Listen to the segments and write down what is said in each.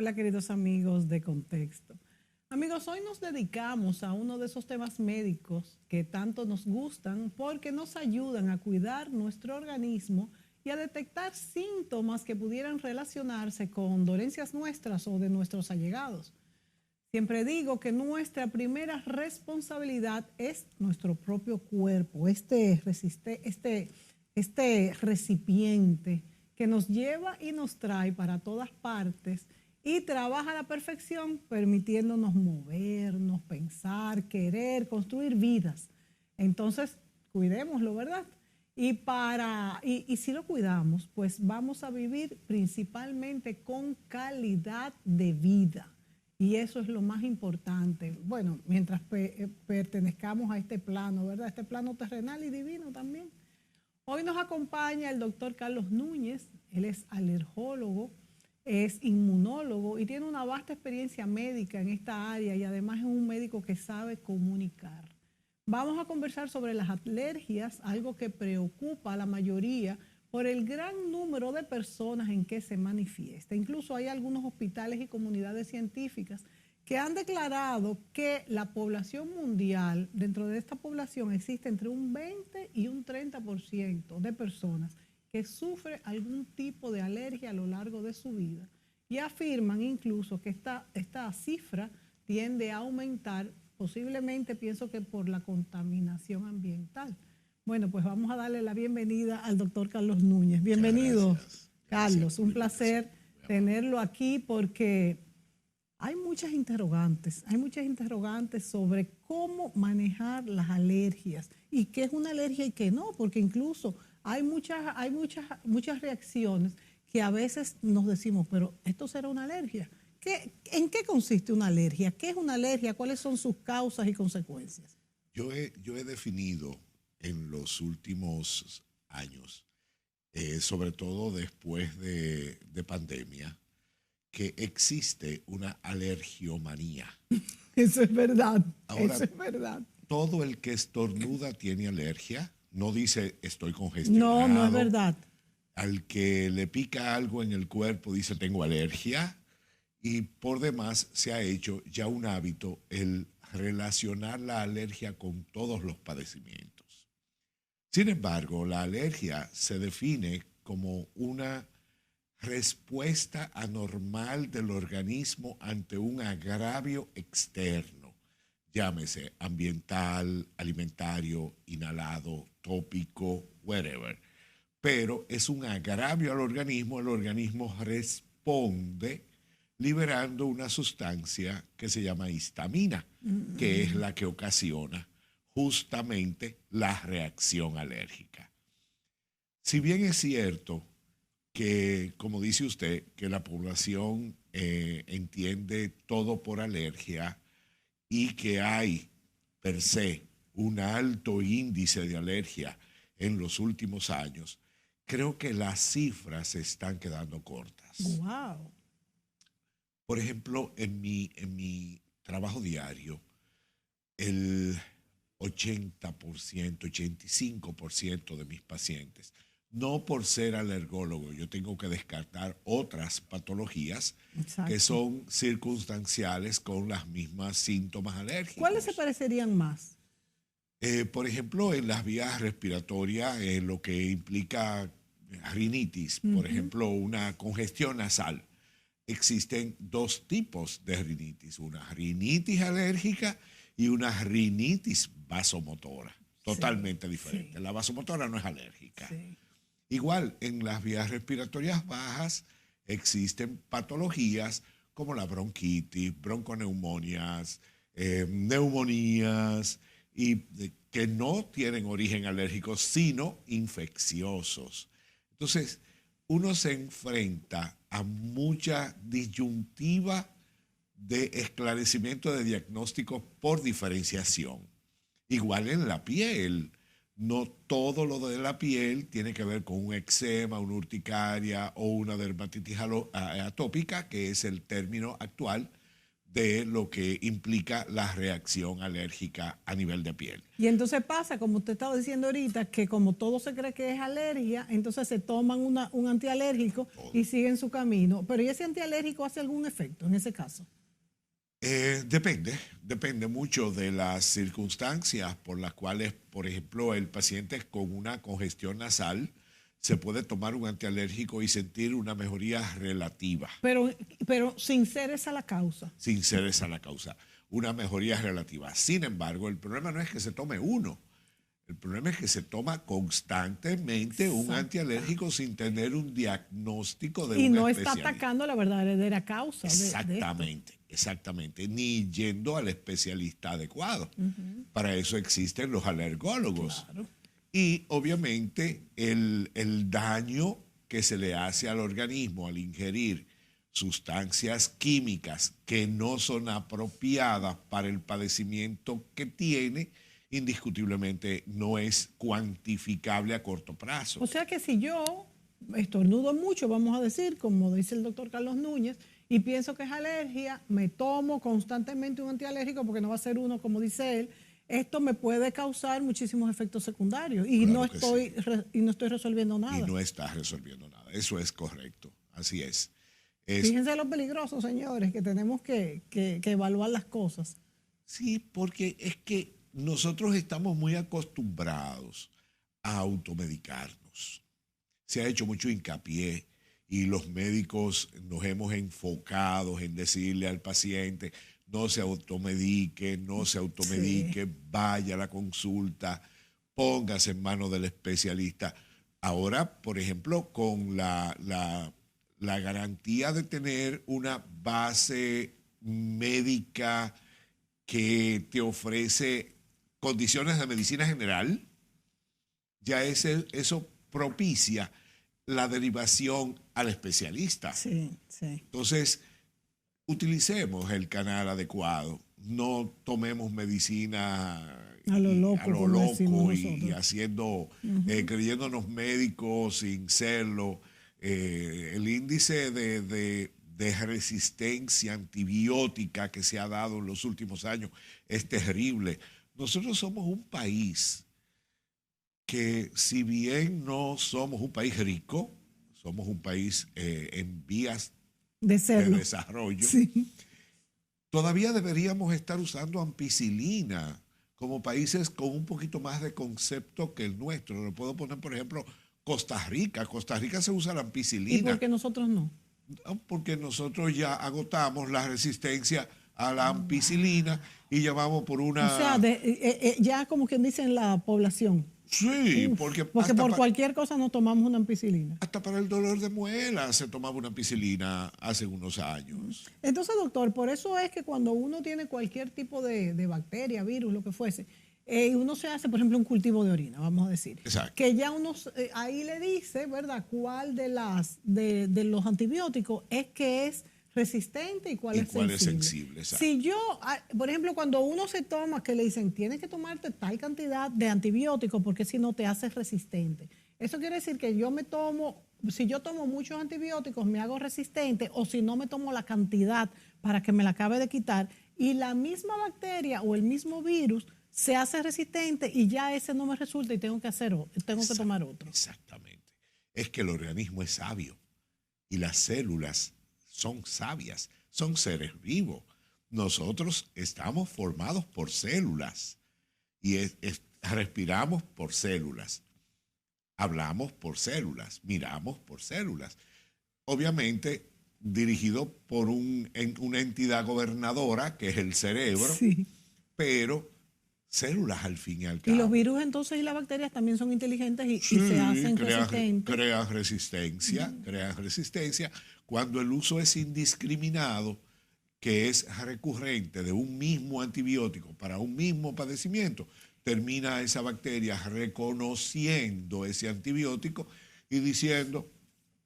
Hola, queridos amigos de Contexto. Amigos, hoy nos dedicamos a uno de esos temas médicos que tanto nos gustan porque nos ayudan a cuidar nuestro organismo y a detectar síntomas que pudieran relacionarse con dolencias nuestras o de nuestros allegados. Siempre digo que nuestra primera responsabilidad es nuestro propio cuerpo, este recipiente que nos lleva y nos trae para todas partes y trabaja a la perfección, permitiéndonos movernos, pensar, querer, construir vidas. Entonces, cuidémoslo, ¿verdad? Y si lo cuidamos, pues vamos a vivir principalmente con calidad de vida. Y eso es lo más importante. Bueno, mientras pertenezcamos a este plano, ¿verdad? Este plano terrenal y divino también. Hoy nos acompaña el doctor Carlos Núñez. Él es alergólogo, es inmunólogo y tiene una vasta experiencia médica en esta área y además es un médico que sabe comunicar. Vamos a conversar sobre las alergias, algo que preocupa a la mayoría por el gran número de personas en que se manifiesta. Incluso hay algunos hospitales y comunidades científicas que han declarado que la población mundial, dentro de esta población existe entre un 20 y un 30% de personas que sufren algún tipo de alergia a lo largo de su vida y afirman incluso que esta cifra tiende a aumentar, posiblemente pienso que por la contaminación ambiental. Bueno, pues vamos a darle la bienvenida al doctor Carlos Núñez. Bienvenido, Gracias. Carlos. Un placer tenerlo aquí porque hay muchas interrogantes sobre cómo manejar las alergias y qué es una alergia y qué no, porque incluso hay muchas reacciones que a veces nos decimos, pero ¿esto será una alergia? ¿En qué consiste una alergia? ¿Qué es una alergia? ¿Cuáles son sus causas y consecuencias? Yo he definido en los últimos años, sobre todo después de pandemia, que existe una alergiomanía. Eso es verdad. Ahora, eso es verdad. todo el que estornuda tiene alergia, no dice estoy congestionado. No es verdad. Al que le pica algo en el cuerpo dice tengo alergia. Y por demás se ha hecho ya un hábito el relacionar la alergia con todos los padecimientos. Sin embargo, la alergia se define como una respuesta anormal del organismo ante un agravio externo, llámese ambiental, alimentario, inhalado, tópico, whatever. Pero es un agravio al organismo, el organismo responde liberando una sustancia que se llama histamina, que es la que ocasiona justamente la reacción alérgica. Si bien es cierto que, como dice usted, que la población entiende todo por alergia y que hay per se un alto índice de alergia en los últimos años, creo que las cifras se están quedando cortas. Wow. Por ejemplo, en mi trabajo diario, el 80%, 85% de mis pacientes, no por ser alergólogo, yo tengo que descartar otras patologías Exacto. que son circunstanciales con las mismas síntomas alérgicos. ¿Cuáles se parecerían más? Por ejemplo, en las vías respiratorias, lo que implica rinitis, por ejemplo, una congestión nasal. Existen dos tipos de rinitis, una rinitis alérgica y una rinitis vasomotora, totalmente diferente. Sí. La vasomotora no es alérgica. Sí. Igual, en las vías respiratorias bajas existen patologías como la bronquitis, bronconeumonias, neumonías, que no tienen origen alérgico, sino infecciosos. Entonces, uno se enfrenta a mucha disyuntiva de esclarecimiento de diagnóstico por diferenciación. Igual en la piel, no todo lo de la piel tiene que ver con un eczema, una urticaria o una dermatitis atópica, que es el término actual, de lo que implica la reacción alérgica a nivel de piel. Y entonces pasa, como usted estaba diciendo ahorita, que como todo se cree que es alergia, entonces se toman un antialérgico y siguen su camino. Pero ¿y ese antialérgico hace algún efecto en ese caso? Depende mucho de las circunstancias por las cuales, por ejemplo, el paciente con una congestión nasal se puede tomar un antialérgico y sentir una mejoría relativa. Pero sin ser esa la causa. Sin ser esa la causa. Una mejoría relativa. Sin embargo, el problema no es que se tome uno. El problema es que se toma constantemente un antialérgico sin tener un diagnóstico de un especialista. Y no está atacando la verdadera causa. Exactamente. Ni yendo al especialista adecuado. Para eso existen los alergólogos. Claro. Y obviamente el daño que se le hace al organismo al ingerir sustancias químicas que no son apropiadas para el padecimiento que tiene, indiscutiblemente no es cuantificable a corto plazo. O sea que si yo estornudo mucho, vamos a decir, como dice el doctor Carlos Núñez, y pienso que es alergia, me tomo constantemente un antialérgico porque no va a ser uno, como dice él, esto me puede causar muchísimos efectos secundarios y, Claro no estoy resolviendo nada. Y no estás resolviendo nada. Eso es correcto. Así es. Fíjense lo peligroso, señores, que tenemos que evaluar las cosas. Sí, porque es que nosotros estamos muy acostumbrados a automedicarnos. Se ha hecho mucho hincapié y los médicos nos hemos enfocado en decirle al paciente: no se automedique, sí, vaya a la consulta, póngase en manos del especialista. Ahora, por ejemplo, con la garantía de tener una base médica que te ofrece condiciones de medicina general, ya eso propicia la derivación al especialista. Sí. Entonces, utilicemos el canal adecuado, no tomemos medicina a lo loco y haciendo, creyéndonos médicos sin serlo. El índice de resistencia antibiótica que se ha dado en los últimos años es terrible. Nosotros somos un país que, si bien no somos un país rico, somos un país en vías de desarrollo, sí, todavía deberíamos estar usando ampicilina como países con un poquito más de concepto que el nuestro. Le puedo poner, por ejemplo, Costa Rica. Costa Rica se usa la ampicilina. ¿Y por qué nosotros no? Porque nosotros ya agotamos la resistencia a la ampicilina y llamamos por una... O sea, ya como quien dice en la población. Sí, porque por cualquier cosa no tomamos una ampicilina. Hasta para el dolor de muela se tomaba una ampicilina hace unos años. Entonces, doctor, por eso es que cuando uno tiene cualquier tipo de bacteria, virus, lo que fuese, uno se hace, por ejemplo, un cultivo de orina, vamos a decir. Exacto. Que ya uno ahí le dice, ¿verdad?, cuál de los antibióticos es que es resistente y cuál es sensible. Si yo, por ejemplo, cuando uno se toma, que le dicen, tienes que tomarte tal cantidad de antibióticos porque si no te haces resistente. Eso quiere decir que si yo tomo muchos antibióticos, me hago resistente, o si no me tomo la cantidad para que me la acabe de quitar, y la misma bacteria o el mismo virus se hace resistente y ya ese no me resulta y tengo que tomar otro. Exactamente. Es que el organismo es sabio y las células son sabias, son seres vivos. Nosotros estamos formados por células y respiramos por células, hablamos por células, miramos por células. Obviamente dirigido por una entidad gobernadora que es el cerebro, sí, pero células al fin y al cabo. Y los virus entonces y las bacterias también son inteligentes y se hacen resistentes. Crean resistencia. Cuando el uso es indiscriminado, que es recurrente de un mismo antibiótico para un mismo padecimiento, termina esa bacteria reconociendo ese antibiótico y diciendo...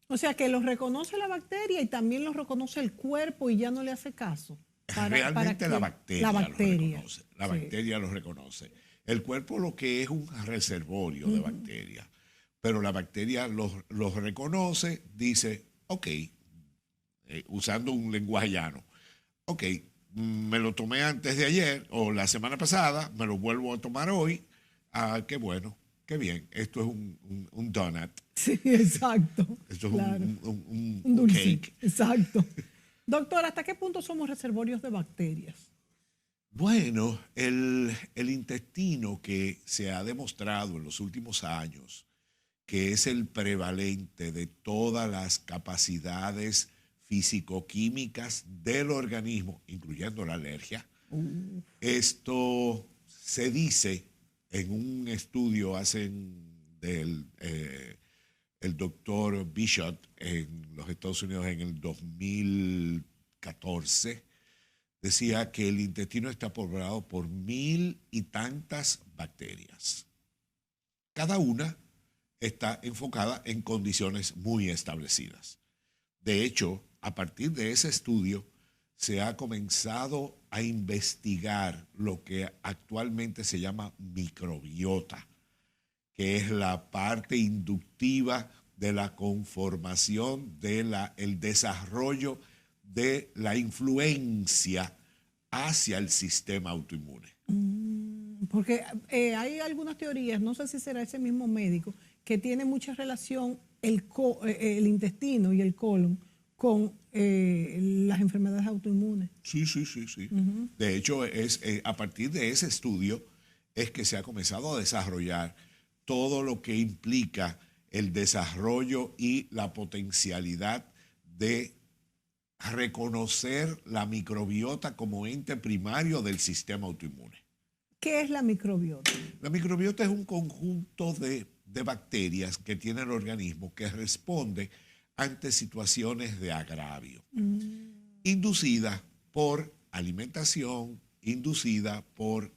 O sea, que lo reconoce la bacteria y también lo reconoce el cuerpo y ya no le hace caso. Realmente la bacteria lo reconoce. La sí. bacteria lo reconoce. El cuerpo lo que es un reservorio de bacterias, pero la bacteria los reconoce, dice, ok, usando un lenguaje llano, ok, me lo tomé antes de ayer o la semana pasada, me lo vuelvo a tomar hoy. Ah, qué bueno, qué bien. Esto es un donut. Sí, exacto. Esto es claro. un dulce. cake. Exacto. Doctor, ¿hasta qué punto somos reservorios de bacterias? Bueno, el intestino, que se ha demostrado en los últimos años que es el prevalente de todas las capacidades físico-químicas del organismo, incluyendo la alergia. Esto se dice en un estudio el doctor Bishop en los Estados Unidos en el 2014, decía que el intestino está poblado por 1000 y tantas bacterias. Cada una está enfocada en condiciones muy establecidas. De hecho, a partir de ese estudio, se ha comenzado a investigar lo que actualmente se llama microbiota, que es la parte inductiva de la conformación, el desarrollo de la influencia hacia el sistema autoinmune. Porque hay algunas teorías, no sé si será ese mismo médico, que tiene mucha relación el intestino y el colon con las enfermedades autoinmunes. Sí. De hecho, a partir de ese estudio es que se ha comenzado a desarrollar todo lo que implica el desarrollo y la potencialidad de reconocer la microbiota como ente primario del sistema autoinmune. ¿Qué es la microbiota? La microbiota es un conjunto de bacterias que tiene el organismo que responde ante situaciones de agravio, inducida por alimentación, inducida por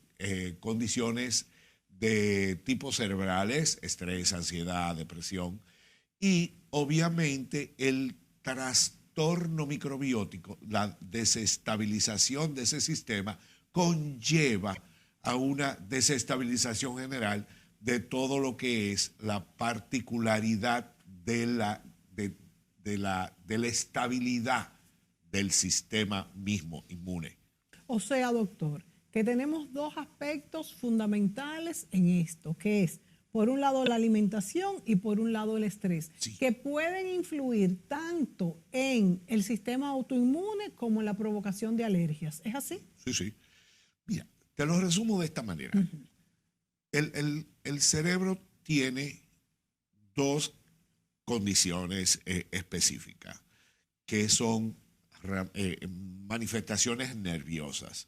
condiciones de tipo cerebrales, estrés, ansiedad, depresión, y obviamente el trastorno microbiótico, la desestabilización de ese sistema conlleva a una desestabilización general de todo lo que es la particularidad de la estabilidad del sistema mismo inmune. O sea, doctor, que tenemos dos aspectos fundamentales en esto, que es, por un lado, la alimentación y por un lado, el estrés, Sí. que pueden influir tanto en el sistema autoinmune como en la provocación de alergias. ¿Es así? Sí. Mira, te lo resumo de esta manera. El cerebro tiene dos condiciones específicas, que son manifestaciones nerviosas.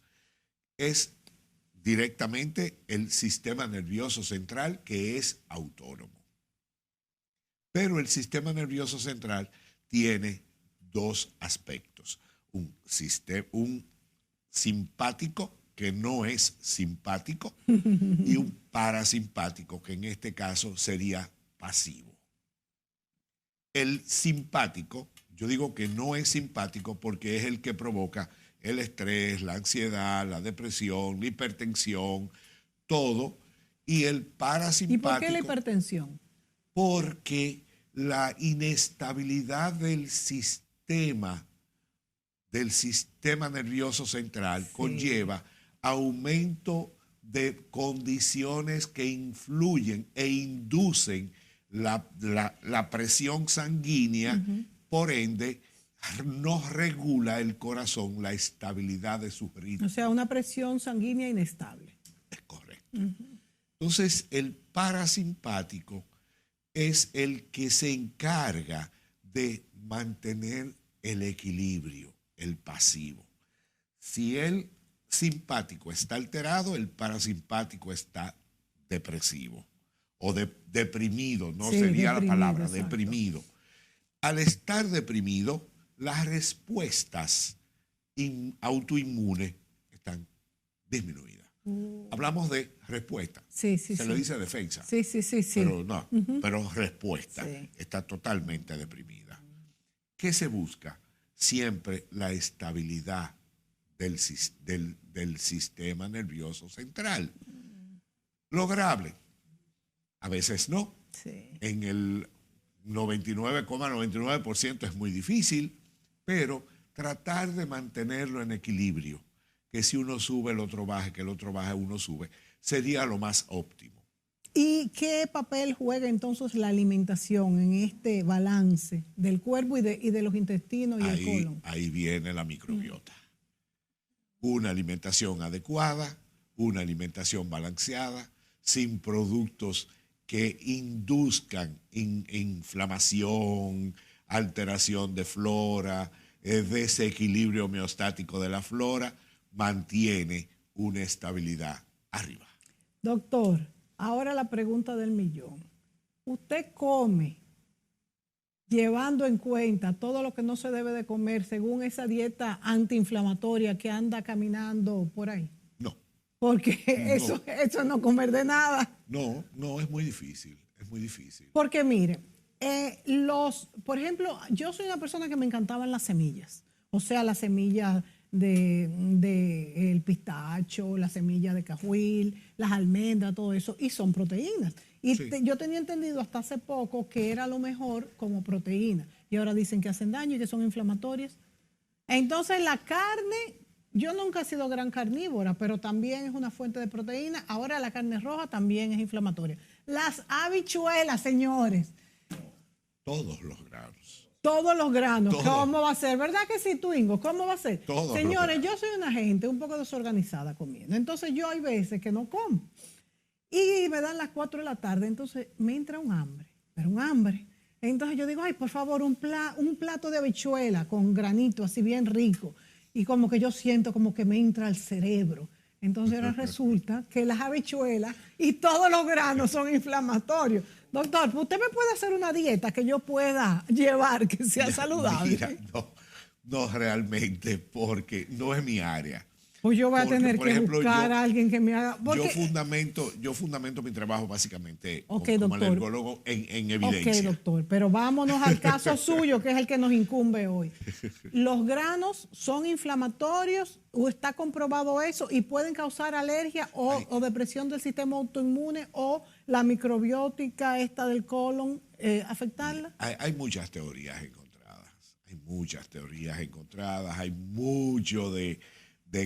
Es directamente el sistema nervioso central, que es autónomo. Pero el sistema nervioso central tiene dos aspectos. Un simpático, que no es simpático, y un parasimpático, que en este caso sería pasivo. El simpático, yo digo que no es simpático porque es el que provoca el estrés, la ansiedad, la depresión, la hipertensión, todo. Y el parasimpático... ¿Y por qué la hipertensión? Porque la inestabilidad del sistema nervioso central conlleva aumento de condiciones que influyen e inducen la presión sanguínea, por ende, no regula el corazón la estabilidad de sus ritmos. O sea, una presión sanguínea inestable. Es correcto. Entonces, el parasimpático es el que se encarga de mantener el equilibrio, el pasivo. Si el simpático está alterado, el parasimpático está depresivo o deprimido, no sería la palabra, exacto. deprimido. Al estar deprimido, las respuestas autoinmunes están disminuidas. Hablamos de respuesta. Se le dice defensa. Sí. Pero no, pero respuesta está totalmente deprimida. ¿Qué se busca? Siempre la estabilidad del sistema nervioso central. ¿Lograble? A veces no. Sí. En el 99,99% es muy difícil, pero tratar de mantenerlo en equilibrio que si uno sube, el otro baja, que el otro baja, uno sube, sería lo más óptimo. ¿Y qué papel juega entonces la alimentación en este balance del cuerpo y de los intestinos y el colon? Ahí viene la microbiota. Una alimentación adecuada, una alimentación balanceada, sin productos que induzcan inflamación, alteración de flora, desequilibrio homeostático de la flora, mantiene una estabilidad arriba. Doctor, ahora la pregunta del millón. ¿Usted come llevando en cuenta todo lo que no se debe de comer según esa dieta antiinflamatoria que anda caminando por ahí? No. Porque eso es no comer de nada. No, es muy difícil, es muy difícil. Porque mire, por ejemplo, yo soy una persona que me encantaban las semillas, o sea, las semillas de el pistacho, las semillas de cajuil, las almendras, todo eso, y son proteínas. Y Sí. yo tenía entendido hasta hace poco que era lo mejor como proteína, y ahora dicen que hacen daño y que son inflamatorias. Entonces la carne, yo nunca he sido gran carnívora, pero también es una fuente de proteína. Ahora la carne roja también es inflamatoria. Las habichuelas, señores. Todos los granos. Todos los granos. Todo. ¿Cómo va a ser? ¿Verdad que sí, Twingo? ¿Cómo va a ser? Todos los Señores, granos. yo soy una gente un poco desorganizada comiendo. Entonces yo hay veces que no como. Y me dan las 4 de la tarde, entonces me entra un hambre, pero un hambre. Entonces yo digo, ay, por favor, un plato de habichuela con granito así bien rico. Y como que yo siento como que me entra al cerebro. Entonces ahora resulta que las habichuelas y todos los granos son inflamatorios. Doctor, ¿usted me puede hacer una dieta que yo pueda llevar que sea saludable? Mira, no realmente, porque no es mi área. Pues yo voy a Porque, tener por que ejemplo, buscar a alguien que me haga... Yo fundamento mi trabajo básicamente Ok, como doctor. alergólogo en evidencia. Ok, doctor, pero vámonos al caso suyo, que es el que nos incumbe hoy. ¿Los granos son inflamatorios o está comprobado eso y pueden causar alergia o depresión del sistema autoinmune o la microbiótica esta del colon afectarla? Hay muchas teorías encontradas. Hay mucho de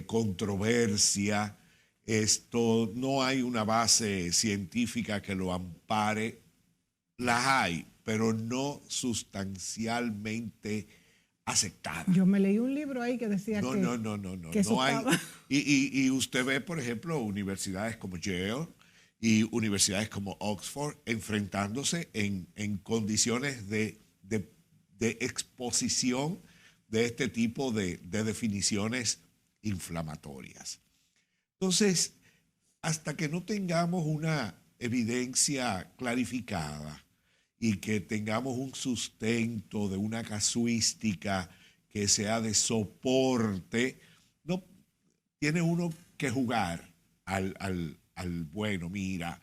controversia. Esto no hay una base científica que lo ampare. Las hay, pero no sustancialmente aceptadas. Yo me leí un libro ahí que decía No, que... no. que eso No hay. estaba- Y usted ve, por ejemplo, universidades como Yale y universidades como Oxford enfrentándose en condiciones de exposición de este tipo de definiciones inflamatorias. Entonces, hasta que no tengamos una evidencia clarificada y que tengamos un sustento de una casuística que sea de soporte, no tiene uno que jugar al bueno, mira,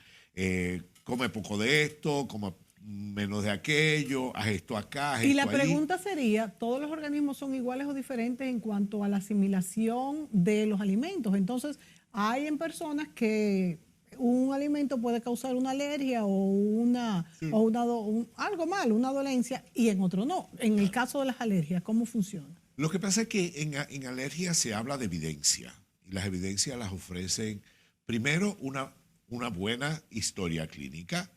come poco de esto, come menos de aquello, haz esto acá, haz Y esto la allí. pregunta sería, ¿todos los organismos son iguales o diferentes en cuanto a la asimilación de los alimentos? Entonces, hay en personas que un alimento puede causar una alergia o algo malo, una dolencia, y en otro no. En el caso de las alergias, ¿cómo funciona? Lo que pasa es que en alergia se habla de evidencia y las evidencias las ofrecen primero una buena historia clínica,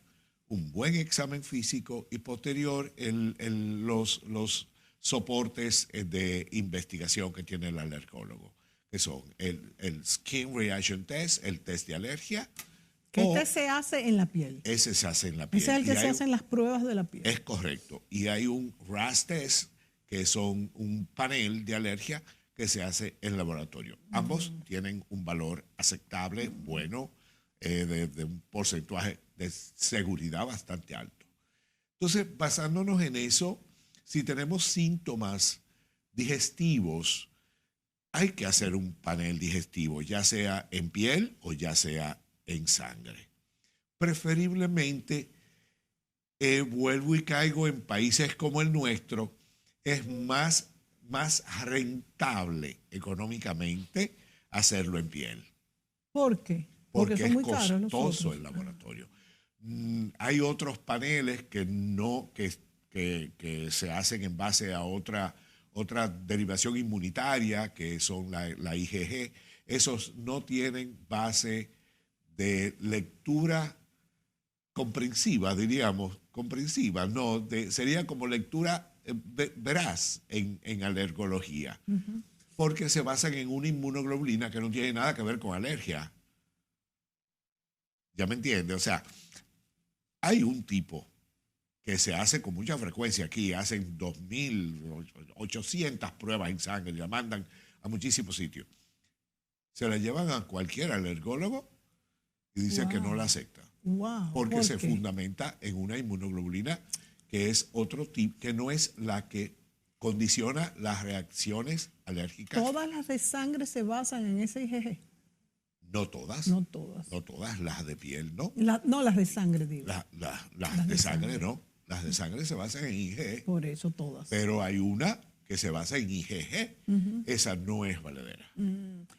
un buen examen físico y posterior los soportes de investigación que tiene el alergólogo, que son el Skin Reaction Test, el test de alergia. Que este se hace en la piel. Ese se hace en la piel. Ese es el que se hace en las pruebas de la piel. Es correcto. Y hay un RAS test, que son un panel de alergia que se hace en laboratorio. Ambos tienen un valor aceptable, bueno, de un porcentaje de seguridad bastante alto. Entonces, basándonos en eso, si tenemos síntomas digestivos, hay que hacer un panel digestivo, ya sea en piel o ya sea en sangre. Preferiblemente, vuelvo y caigo en países como el nuestro, es más rentable económicamente hacerlo en piel. ¿Por qué? Porque son es muy caros los costoso otros. el laboratorio. Hay otros paneles que se hacen en base a otra derivación inmunitaria, que son la IgG. esos no tienen base de lectura comprensiva, diríamos, comprensiva, no, sería como lectura veraz en alergología, porque se basan en una inmunoglobulina que no tiene nada que ver con alergia. ¿Ya me entiende? O sea, hay un tipo que se hace con mucha frecuencia aquí, hacen 2.800 pruebas en sangre y la mandan a muchísimos sitios. Se la llevan a cualquier alergólogo y dicen que no la acepta. Porque se fundamenta en una inmunoglobulina que es otro tipo, que no es la que condiciona las reacciones alérgicas. ¿Todas las de sangre se basan en ese IgG? No todas. No todas. No todas. Las de piel, ¿no? No, las de sangre, digo. Las de sangre, no. Las de sangre se basan en IgG. Por eso todas. Pero hay una que se basa en IgG. Esa no es valedera.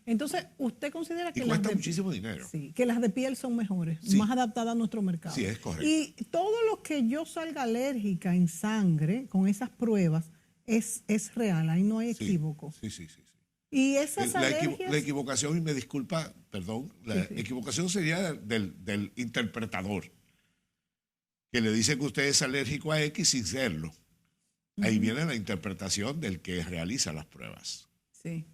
Entonces, ¿usted considera que y cuesta muchísimo dinero? Sí, que las de piel son mejores, sí, más adaptadas a nuestro mercado. Sí, es correcto. Y todo lo que yo salga alérgica en sangre con esas pruebas es real, ahí no hay equívoco. Sí. Y esas alergias... La equivocación, y me disculpa, perdón, la equivocación sería del interpretador, que le dice que usted es alérgico a X sin serlo. Ahí viene la interpretación del que realiza las pruebas. Sí.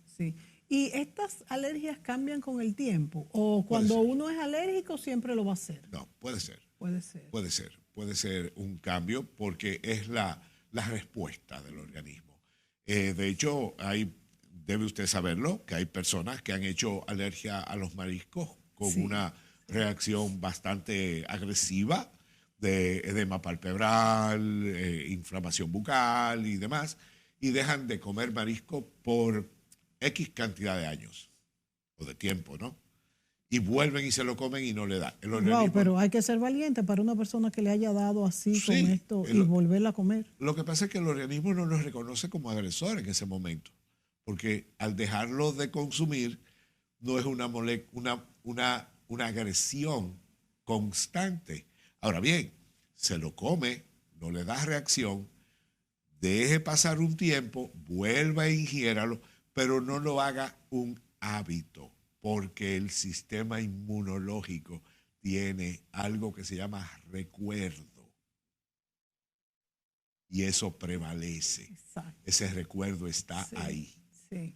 ¿Y estas alergias cambian con el tiempo? ¿O cuando uno es alérgico siempre lo va a hacer? No, puede ser. Puede ser un cambio porque es la respuesta del organismo. De hecho, debe usted saberlo, que hay personas que han hecho alergia a los mariscos con una reacción bastante agresiva de edema palpebral, inflamación bucal y demás, y dejan de comer marisco por X cantidad de años o de tiempo, ¿no? Y vuelven y se lo comen y no le da. Pero hay que ser valiente para una persona que le haya dado así con esto y volverla a comer. Lo que pasa es que el organismo no lo reconoce como agresor en ese momento, porque al dejarlo de consumir no es una agresión constante. Ahora bien, se lo come, no le da reacción, deje pasar un tiempo, vuelva a ingiéralo, pero no lo haga un hábito, porque el sistema inmunológico tiene algo que se llama recuerdo. Y eso prevalece. Exacto. Ese recuerdo está ahí. Sí.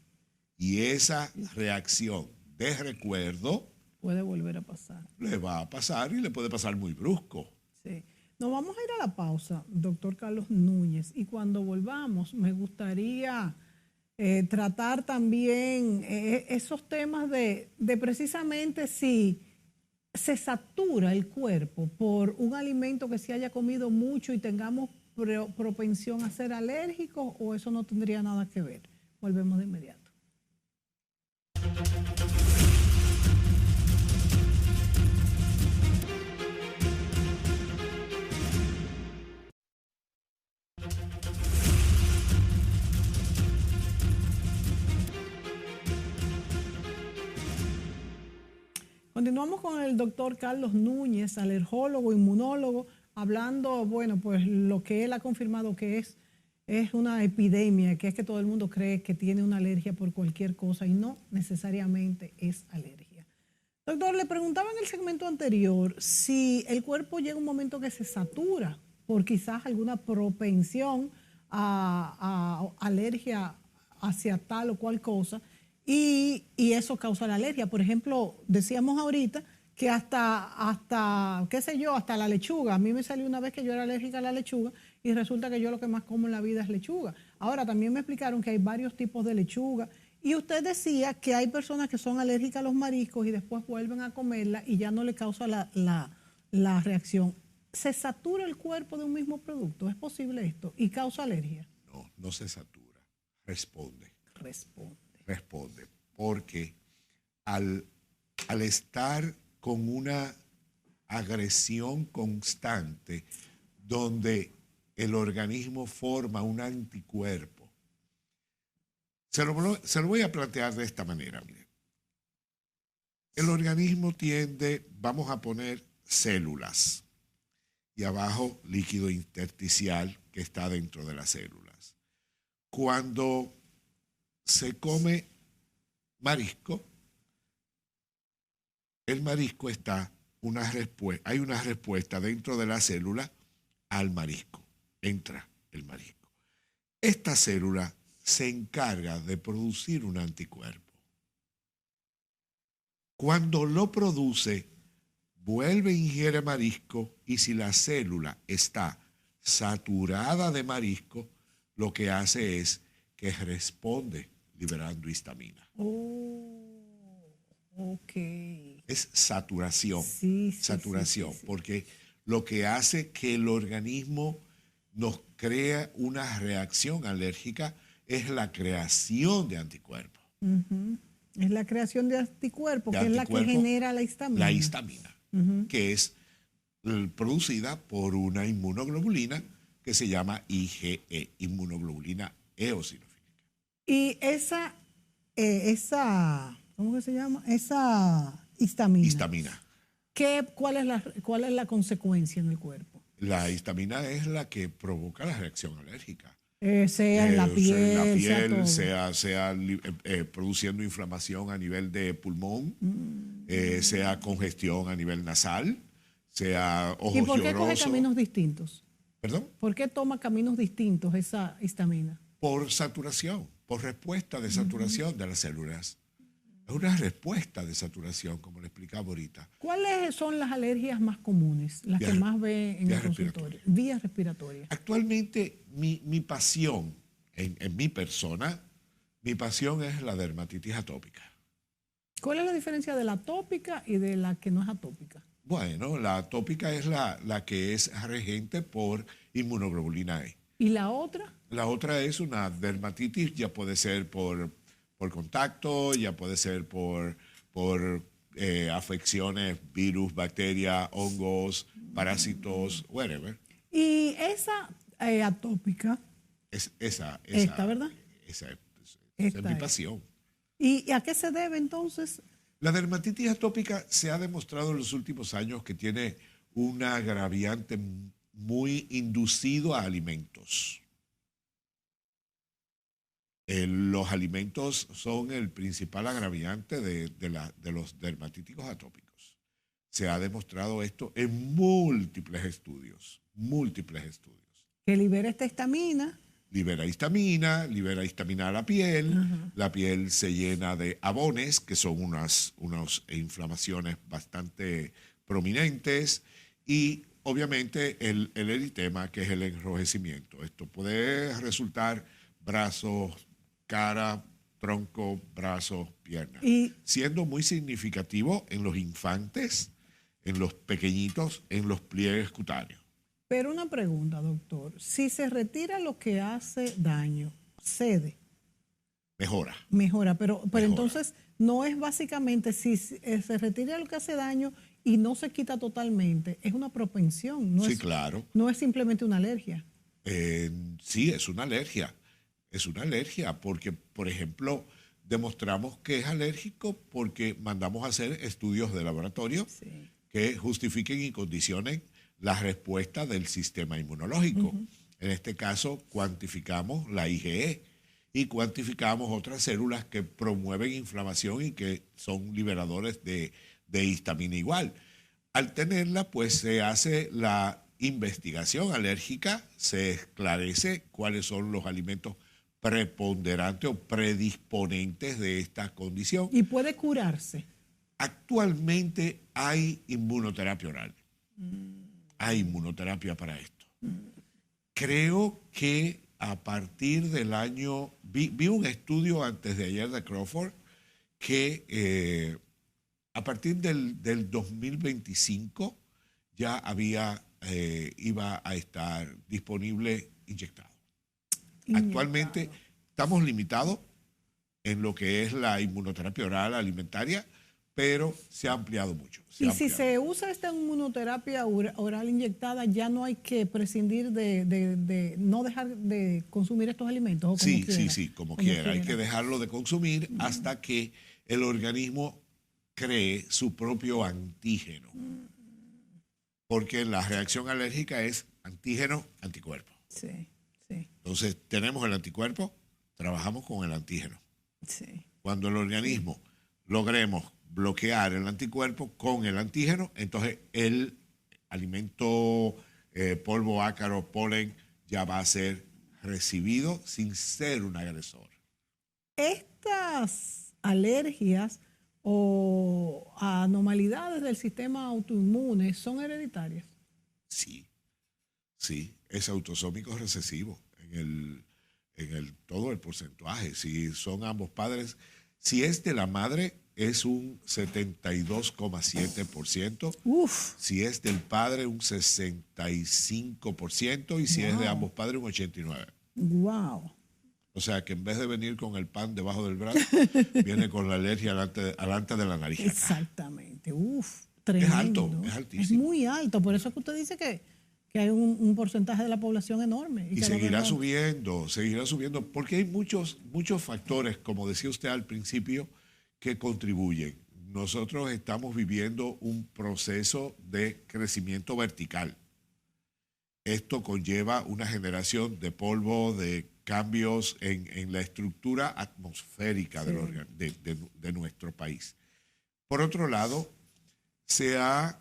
Y esa reacción de recuerdo puede volver a pasar. Le va a pasar y le puede pasar muy brusco. Sí. Nos vamos a ir a la pausa, doctor Carlos Núñez, y cuando volvamos me gustaría tratar también esos temas de precisamente si se satura el cuerpo por un alimento que se haya comido mucho y tengamos propensión a ser alérgicos, o eso no tendría nada que ver. Volvemos de inmediato. Continuamos con el doctor Carlos Núñez, alergólogo, inmunólogo, hablando, bueno, pues lo que él ha confirmado que es una epidemia, que es que todo el mundo cree que tiene una alergia por cualquier cosa y no necesariamente es alergia. Doctor, le preguntaba en el segmento anterior si el cuerpo llega un momento que se satura por quizás alguna propensión a alergia hacia tal o cual cosa, y eso causa la alergia. Por ejemplo, decíamos ahorita que hasta qué sé yo, hasta la lechuga. A mí me salió una vez que yo era alérgica a la lechuga y resulta que yo lo que más como en la vida es lechuga. Ahora, también me explicaron que hay varios tipos de lechuga y usted decía que hay personas que son alérgicas a los mariscos y después vuelven a comerla y ya no le causa la reacción. ¿Se satura el cuerpo de un mismo producto? ¿Es posible esto? ¿Y causa alergia? No se satura. Responde. Responde. Porque al estar con una agresión constante donde el organismo forma un anticuerpo, se lo voy a plantear de esta manera. Mire. El organismo tiende, vamos a poner células y abajo líquido intersticial que está dentro de las células. Cuando se come marisco, el marisco hay una respuesta dentro de la célula al marisco. Entra el marisco. Esta célula se encarga de producir un anticuerpo. Cuando lo produce, vuelve a ingerir marisco y si la célula está saturada de marisco, lo que hace es que responde liberando histamina. Oh, ok. Es saturación. Sí, saturación, sí. porque lo que hace que el organismo nos crea una reacción alérgica es la creación de anticuerpos. Ujú. Es la creación de anticuerpos, que es la que genera la histamina. La histamina, que es producida por una inmunoglobulina que se llama IgE, inmunoglobulina eosinofílica. Y ¿cómo que se llama? Esa histamina. ¿Cuál es la consecuencia en el cuerpo? La histamina es la que provoca la reacción alérgica. Sea en la piel, sea produciendo inflamación a nivel de pulmón, sea congestión a nivel nasal, sea ojos llorosos. ¿Y por qué coge caminos distintos? ¿Perdón? ¿Por qué toma caminos distintos esa histamina? Por saturación, por respuesta de saturación de las células. Es una respuesta de saturación, como le explicaba ahorita. ¿Cuáles son las alergias más comunes, las que más ve en el consultorio? Vías respiratorias. Actualmente mi pasión, en mi persona, mi pasión es la dermatitis atópica. ¿Cuál es la diferencia de la atópica y de la que no es atópica? Bueno, la atópica es la que es regente por inmunoglobulina E. ¿Y la otra? La otra es una dermatitis, ya puede ser por contacto, ya puede ser por afecciones, virus, bacterias, hongos, parásitos, whatever. Y esa atópica. Esta, ¿verdad? Esa es mi pasión. ¿Y a qué se debe entonces? La dermatitis atópica se ha demostrado en los últimos años que tiene un agraviante muy inducido a alimentos. Los alimentos son el principal agraviante de los dermatíticos atópicos. Se ha demostrado esto en múltiples estudios. Que libera esta histamina. Libera histamina a la piel. La piel se llena de abones, que son unas inflamaciones bastante prominentes, y obviamente el eritema, que es el enrojecimiento. Esto puede resultar brazos, cara, tronco, brazos, piernas. Siendo muy significativo en los infantes, en los pequeñitos, en los pliegues cutáneos. Pero una pregunta, doctor. Si se retira lo que hace daño, ¿cede? Mejora. Pero entonces no es básicamente, si se retira lo que hace daño y no se quita totalmente, es una propensión. No sí, claro. No es simplemente una alergia. Sí, es una alergia. Es una alergia porque, por ejemplo, demostramos que es alérgico porque mandamos a hacer estudios de laboratorio que justifiquen y condicionen la respuesta del sistema inmunológico. En este caso, cuantificamos la IgE y cuantificamos otras células que promueven inflamación y que son liberadores de histamina igual. Al tenerla, pues se hace la investigación alérgica, se esclarece cuáles son los alimentos preponderantes o predisponentes de esta condición. ¿Y puede curarse? Actualmente hay inmunoterapia oral. Hay inmunoterapia para esto. Creo que a partir del año... Vi un estudio antes de ayer de Crawford que a partir del 2025 ya iba a estar disponible inyectado. Actualmente estamos limitados en lo que es la inmunoterapia oral alimentaria, pero se ha ampliado mucho. Si se usa esta inmunoterapia oral inyectada, ya no hay que prescindir de no dejar de consumir estos alimentos. ¿O como quiera. Hay que dejarlo de consumir hasta que el organismo cree su propio antígeno. Porque la reacción alérgica es antígeno-anticuerpo. Sí. Entonces, tenemos el anticuerpo, trabajamos con el antígeno. Sí. Cuando el organismo logremos bloquear el anticuerpo con el antígeno, entonces el alimento, polvo, ácaro, polen, ya va a ser recibido sin ser un agresor. Estas alergias o anormalidades del sistema autoinmune son hereditarias. Sí, sí, es autosómico recesivo en todo el porcentaje. Si son ambos padres, si es de la madre, es un 72,7%. Uf. Si es del padre, un 65%. Y si es de ambos padres, un 89%. Wow. O sea que en vez de venir con el pan debajo del brazo, viene con la alergia alante de la nariz. Exactamente. Uf, tremendo. Es alto, es altísimo. Es muy alto. Por eso es que usted dice que hay un porcentaje de la población enorme. Y seguirá subiendo, porque hay muchos factores, como decía usted al principio, que contribuyen. Nosotros estamos viviendo un proceso de crecimiento vertical. Esto conlleva una generación de polvo, de cambios en la estructura atmosférica de nuestro país. Por otro lado, se ha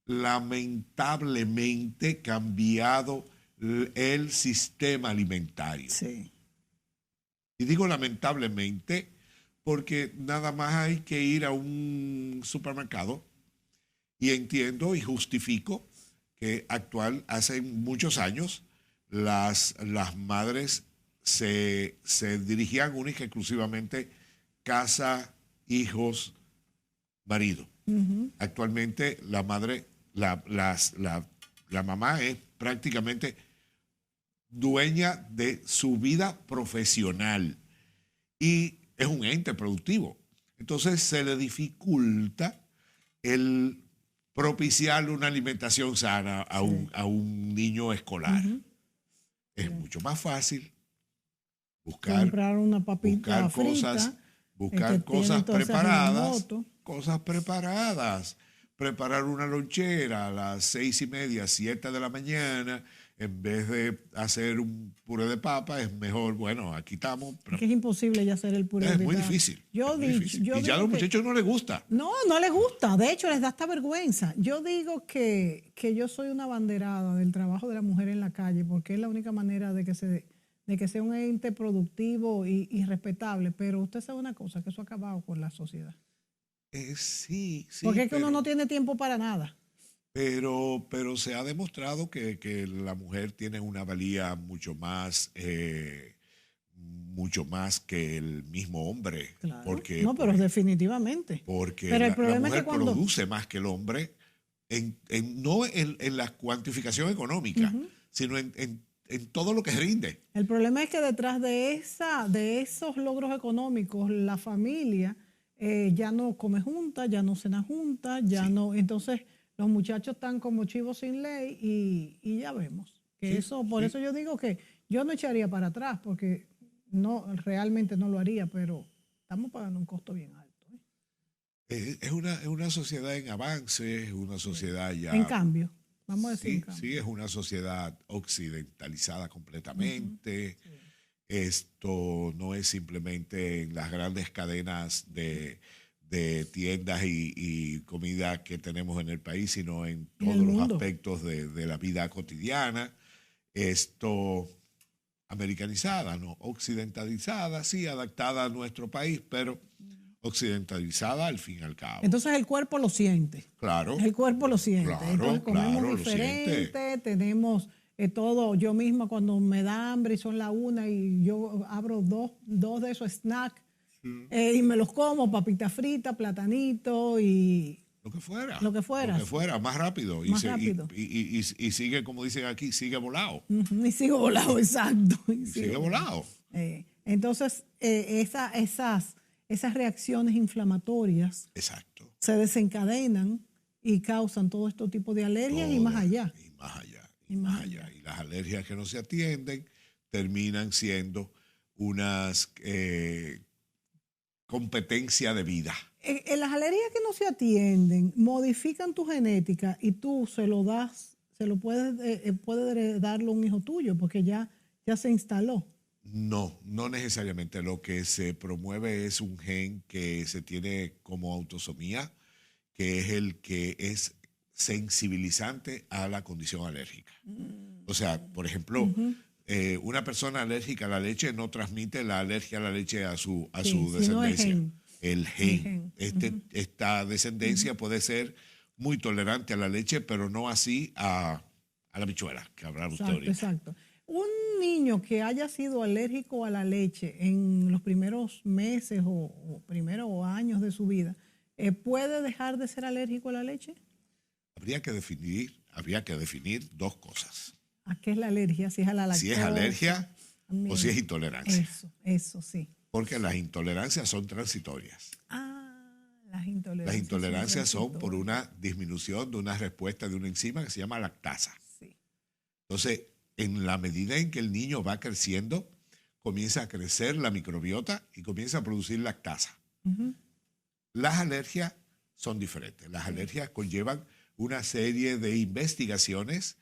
lamentablemente cambiado el sistema alimentario. Sí. Y digo lamentablemente porque nada más hay que ir a un supermercado y entiendo y justifico que hace muchos años las madres se dirigían única y exclusivamente casa, hijos, marido. Uh-huh. Actualmente la madre, la mamá es prácticamente dueña de su vida profesional y es un ente productivo. Entonces se le dificulta el propiciarle una alimentación sana a un niño escolar. Uh-huh. Es mucho más fácil comprar una papita buscar cosas preparadas, preparar una lonchera a las 6:30, 7 de la mañana, en vez de hacer un puré de papa, es mejor, bueno, aquí estamos. Es que es imposible ya hacer el puré de papa. Es muy difícil. Y ya a los muchachos no les gusta. No les gusta. De hecho, les da hasta vergüenza. Yo digo que yo soy una abanderada del trabajo de la mujer en la calle, porque es la única manera de que sea un ente productivo y respetable. Pero usted sabe una cosa, que eso ha acabado con la sociedad. Sí. Porque es que uno no tiene tiempo para nada. Pero se ha demostrado que la mujer tiene una valía mucho más que el mismo hombre. Claro. Pero definitivamente. Porque pero el problema la mujer produce más que el hombre, no en la cuantificación económica, uh-huh, sino en todo lo que rinde. El problema es que detrás de esos logros económicos, la familia ya no come junta, ya no cena junta, no. Entonces, los muchachos están como chivos sin ley y ya vemos que por eso yo digo que yo no echaría para atrás porque realmente no lo haría, pero estamos pagando un costo bien alto. Es una sociedad en avance, es una sociedad ya... En cambio, vamos a decir en cambio. Sí, es una sociedad occidentalizada completamente. Uh-huh. Esto no es simplemente en las grandes cadenas de tiendas y comida que tenemos en el país, sino en todos los aspectos de la vida cotidiana. Esto americanizada, ¿no? Occidentalizada, sí, adaptada a nuestro país, pero occidentalizada al fin y al cabo. Entonces el cuerpo lo siente. Claro. El cuerpo lo siente. Claro, entonces comemos diferente, tenemos todo. Yo misma cuando me da hambre y son las 1 y yo abro dos de esos snacks, y me los como, papita frita, platanito y... Lo que fuera, más rápido. Y sigue, como dicen aquí, sigue volado. Uh-huh, y sigue volado, exacto. Sigue volado. Entonces, esas reacciones inflamatorias, exacto, se desencadenan y causan todo este tipo de alergias y más allá. Y más allá. Y las alergias que no se atienden terminan siendo unas... competencia de vida. Las alergias que no se atienden modifican tu genética y tú puedes darlo a un hijo tuyo porque ya se instaló. No, no necesariamente. Lo que se promueve es un gen que se tiene como autosomía, que es el que es sensibilizante a la condición alérgica. O sea, por ejemplo, Ujú. una persona alérgica a la leche no transmite la alergia a la leche a Sí, su si no es descendencia. gen. El El gen. gen. Ujú. Esta descendencia puede ser muy tolerante a la leche, pero no así a la bichuela, que habrá usted Exacto, ahorita. exacto. Un niño que haya sido alérgico a la leche en los primeros meses o primeros años de su vida, ¿puede dejar de ser alérgico a la leche? Habría que definir dos cosas. ¿A qué es la alergia? Si es a la Si es lactosa, alergia o si es también. intolerancia. Eso sí. Porque las intolerancias son transitorias. Las Las intolerancias son intolerancias son por transitorias. una disminución de una respuesta de una enzima que se llama lactasa. Sí. Entonces, en la medida en que el niño va creciendo, comienza a crecer la microbiota y comienza a producir lactasa. Ujú. Las alergias son diferentes. Las alergias conllevan una serie de investigaciones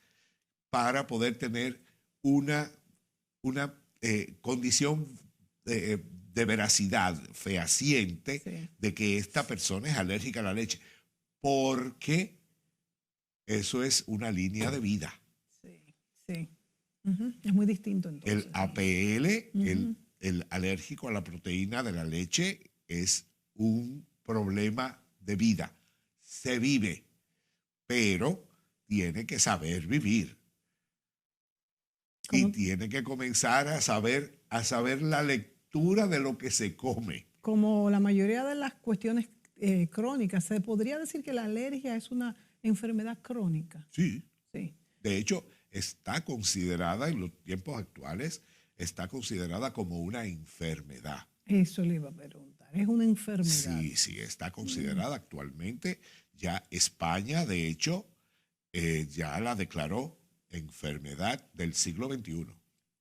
para poder tener una condición de veracidad fehaciente Sí, de que esta persona es alérgica a la leche, porque eso es una línea de vida. sí, sí. Ujú. Es muy distinto El entonces. APL, Ujú. el alérgico a la proteína de la leche, es un problema de vida. Se vive, pero tiene que saber vivir y Como, tiene que comenzar a saber la lectura de lo que se come. como la mayoría de las cuestiones crónicas, se podría decir que la alergia es una enfermedad crónica. Sí. Sí, De hecho, está considerada en los tiempos actuales, está considerada como una enfermedad. eso le iba a preguntar. Es una enfermedad. Sí, sí, está considerada actualmente. Ya España, de hecho, ya la declaró enfermedad del siglo XXI.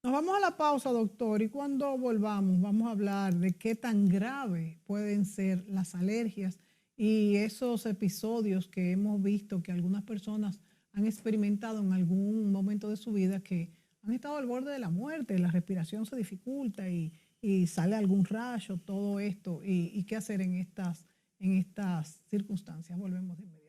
Nos vamos a la pausa, doctor, y cuando volvamos vamos a hablar de qué tan grave pueden ser las alergias y esos episodios que hemos visto que algunas personas han experimentado en algún momento de su vida que han estado al borde de la muerte, la respiración se dificulta y sale algún rayo, todo esto, y qué hacer en estas circunstancias. Volvemos de inmediato.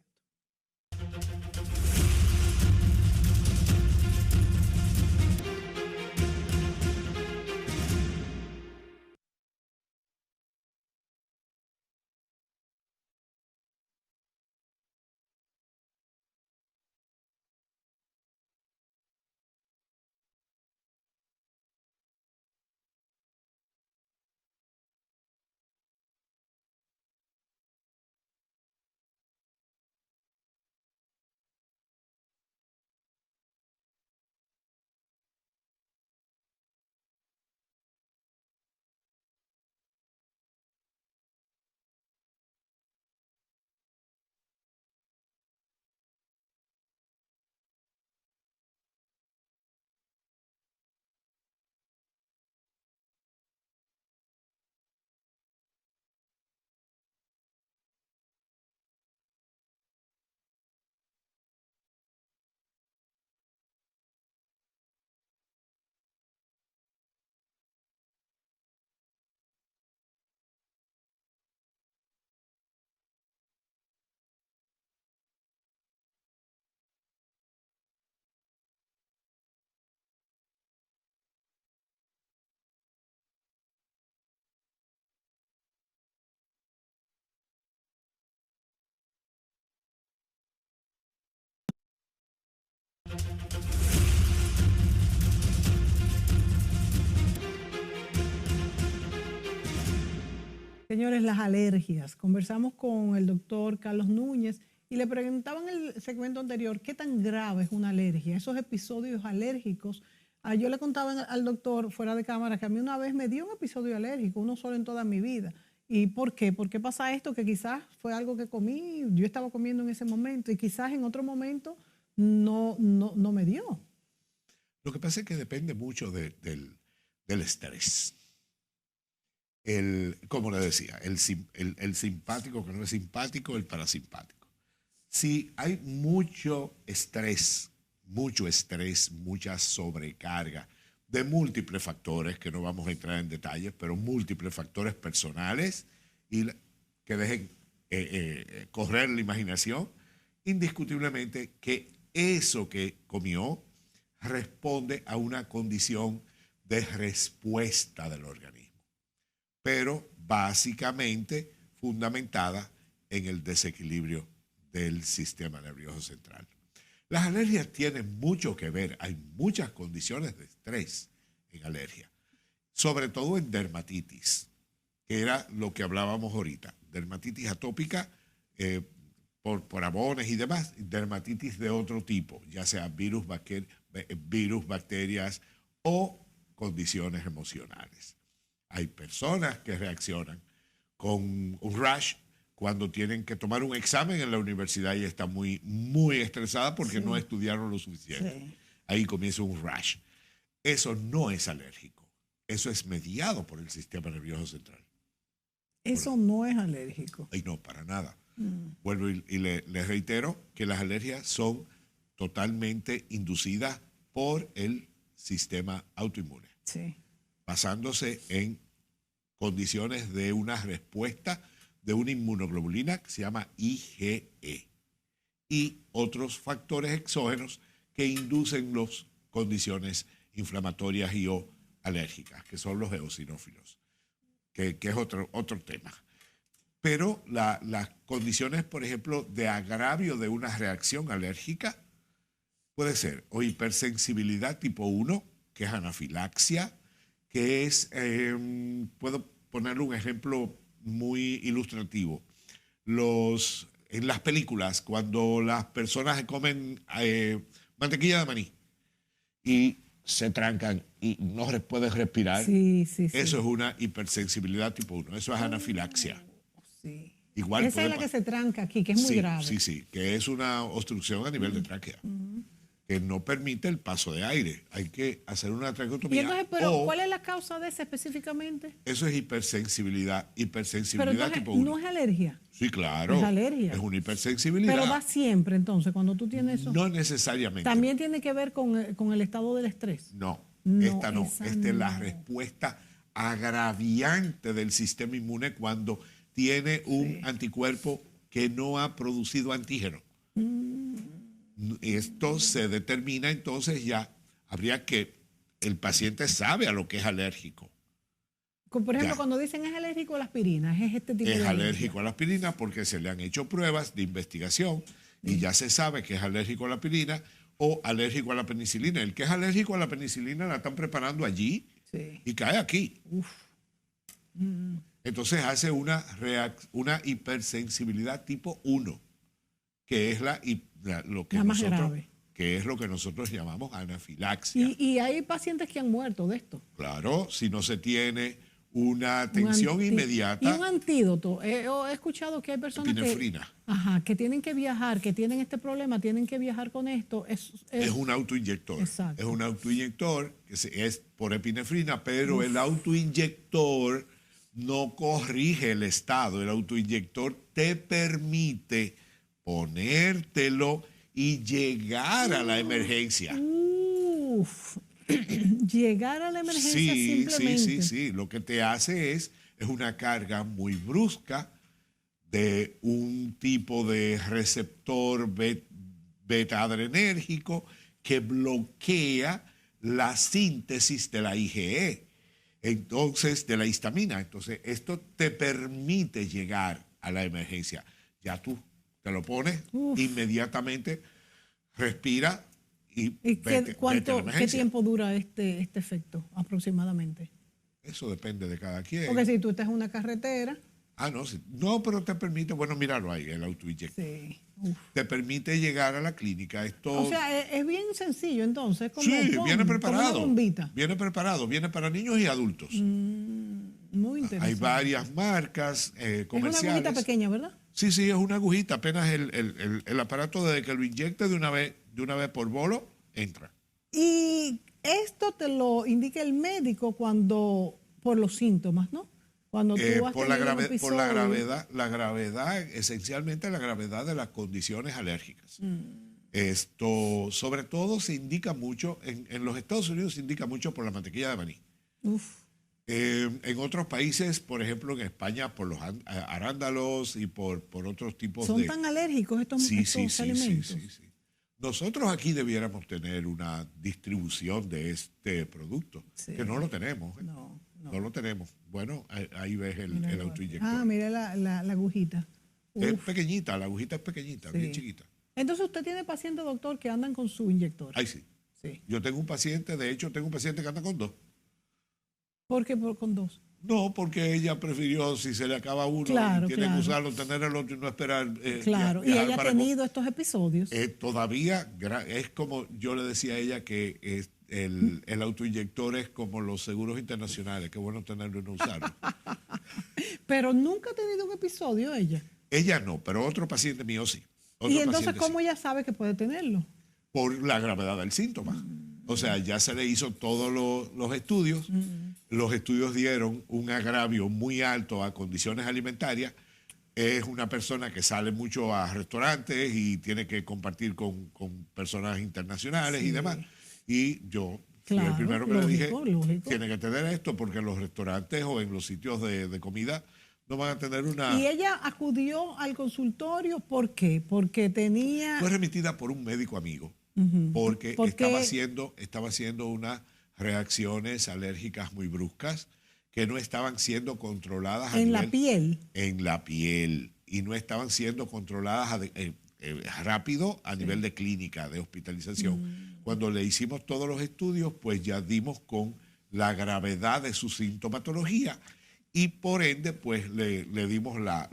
Señores, las alergias. Conversamos con el doctor Carlos Núñez y le preguntaban en el segmento anterior qué tan grave es una alergia, esos episodios alérgicos. Yo le contaba al doctor fuera de cámara que a mí una vez me dio un episodio alérgico, uno solo en toda mi vida. ¿Y por qué? ¿Por qué pasa esto? Que quizás fue algo que comí, yo estaba comiendo en ese momento y quizás en otro momento no me dio. Lo que pasa es que depende mucho del estrés. Como le decía, el simpático que no es simpático, el parasimpático. Si hay mucho estrés, mucha sobrecarga, de múltiples factores, que no vamos a entrar en detalles, pero múltiples factores personales y que dejen correr la imaginación, indiscutiblemente que eso que comió responde a una condición de respuesta del organismo, pero básicamente fundamentada en el desequilibrio del sistema nervioso central. Las alergias tienen mucho que ver, hay muchas condiciones de estrés en alergia, sobre todo en dermatitis, que era lo que hablábamos ahorita, dermatitis atópica por abones y demás, dermatitis de otro tipo, ya sea virus, bacterias o condiciones emocionales. Hay personas que reaccionan con un rash cuando tienen que tomar un examen en la universidad y están muy estresada porque no estudiaron lo suficiente. Sí. Ahí comienza un rash. Eso no es alérgico. Eso es mediado por el sistema nervioso central. Eso no es alérgico. Ay, no, para nada. Vuelvo y les reitero que las alergias son totalmente inducidas por el sistema autoinmune. Sí. Basándose en condiciones de una respuesta de una inmunoglobulina que se llama IgE y otros factores exógenos que inducen las condiciones inflamatorias y o alérgicas, que son los eosinófilos, que es otro tema. Pero las condiciones, por ejemplo, de agravio de una reacción alérgica puede ser o hipersensibilidad tipo 1, que es anafilaxia, que es, puedo ponerle un ejemplo muy ilustrativo. En las películas, cuando las personas comen mantequilla de maní y se trancan y no pueden respirar, eso es una hipersensibilidad tipo 1, eso es anafilaxia. Sí. Igual esa es la que se tranca aquí, que es muy grave. Sí, que es una obstrucción a nivel de tráquea, que no permite el paso de aire. Hay que hacer una traqueotomía. Y entonces, pero ¿cuál es la causa de esa específicamente? Eso es hipersensibilidad pero entonces, tipo 1. ¿no es alergia? Sí, claro. Es alergia. Es una hipersensibilidad. Pero va siempre, entonces, cuando tú tienes eso. No necesariamente. ¿También tiene que ver con el estado del estrés? No, esta no. Esta es la respuesta agraviante del sistema inmune cuando tiene un anticuerpo que no ha producido antígeno. Esto se determina, entonces ya habría que, el paciente sabe a lo que es alérgico. Por ejemplo, cuando dicen es alérgico a la aspirina, es este tipo de alergia. Es alérgico a la aspirina porque se le han hecho pruebas de investigación y ya se sabe que es alérgico a la aspirina o alérgico a la penicilina. El que es alérgico a la penicilina la están preparando allí y cae aquí. Entonces hace una hipersensibilidad tipo 1, que es lo que nosotros llamamos anafilaxia. Y hay pacientes que han muerto de esto. Claro, si no se tiene una atención inmediata. Y un antídoto. He escuchado que hay personas que tienen que viajar, que tienen este problema, tienen que viajar con esto. Es un autoinyector. Exacto. Es un autoinyector que es por epinefrina, pero el autoinyector no corrige el estado. El autoinyector te permite ponértelo y llegar a la emergencia. Llegar a la emergencia simplemente. Sí. Lo que te hace es una carga muy brusca de un tipo de receptor beta adrenérgico que bloquea la síntesis de la IgE, entonces de la histamina. Entonces, esto te permite llegar a la emergencia. Ya tú te lo pones, inmediatamente respira y vete a la emergencia. ¿Qué tiempo dura este efecto aproximadamente? Eso depende de cada quien. Porque si tú estás en una carretera. No, pero te permite, bueno, míralo ahí, el autoinyector. Sí. Te permite llegar a la clínica. O sea, es bien sencillo entonces. Viene preparado. Como una bombita. Viene preparado, viene para niños y adultos. Muy interesante. Hay varias marcas comerciales. Es una agujita pequeña, ¿verdad? Sí, es una agujita. Apenas el aparato, desde que lo inyecte de una vez por bolo, entra. Y esto te lo indica el médico por los síntomas, ¿no? Cuando tú has por la gravedad, esencialmente la gravedad de las condiciones alérgicas. Esto, sobre todo, se indica mucho, en los Estados Unidos se indica mucho por la mantequilla de maní. Uf. En otros países, por ejemplo, en España, por los arándalos y por otros tipos ¿Son de... tan alérgicos estos, Sí, estos sí, alimentos? sí. Nosotros aquí debiéramos tener una distribución de este producto, Sí. que no lo tenemos. No. No lo tenemos. Bueno, ahí ves Mira el autoinyector. Ah, mira la agujita. Es Uf, pequeñita, la agujita es pequeñita, sí. bien chiquita. Entonces usted tiene pacientes, doctor, que andan con su inyector. Ahí sí. Sí. Yo tengo un paciente, de hecho, tengo un paciente que anda con 2. ¿Por qué con 2? No, porque ella prefirió, si se le acaba uno, Claro, tiene claro. que usarlo, tener el otro y no esperar. Claro, y viajar ella ha para tenido estos episodios. todavía, es como yo le decía a ella que el autoinyector es como los seguros internacionales, qué bueno tenerlo y no usarlo. Pero nunca ha tenido un episodio ella. Ella no, pero otro paciente mío sí. Otro Y entonces, paciente ¿cómo sí, ella sabe que puede tenerlo? por la gravedad del síntoma. O sea, ya se le hizo todos los estudios. Los estudios dieron un agravio muy alto a condiciones alimentarias. Es una persona que sale mucho a restaurantes y tiene que compartir con personas internacionales y demás. Y yo fui el Claro, primero que lógico, le dije, lógico. tiene que tener esto porque en los restaurantes o en los sitios de comida no van a tener una... Y ella acudió al consultorio, ¿por qué? Porque tenía... Fue remitida por un médico amigo porque ¿Por estaba qué? haciendo unas reacciones alérgicas muy bruscas que no estaban siendo controladas En la piel. en la piel y no estaban siendo controladas rápido a nivel de clínica, de hospitalización. Cuando le hicimos todos los estudios, pues ya dimos con la gravedad de su sintomatología y por ende, pues le dimos la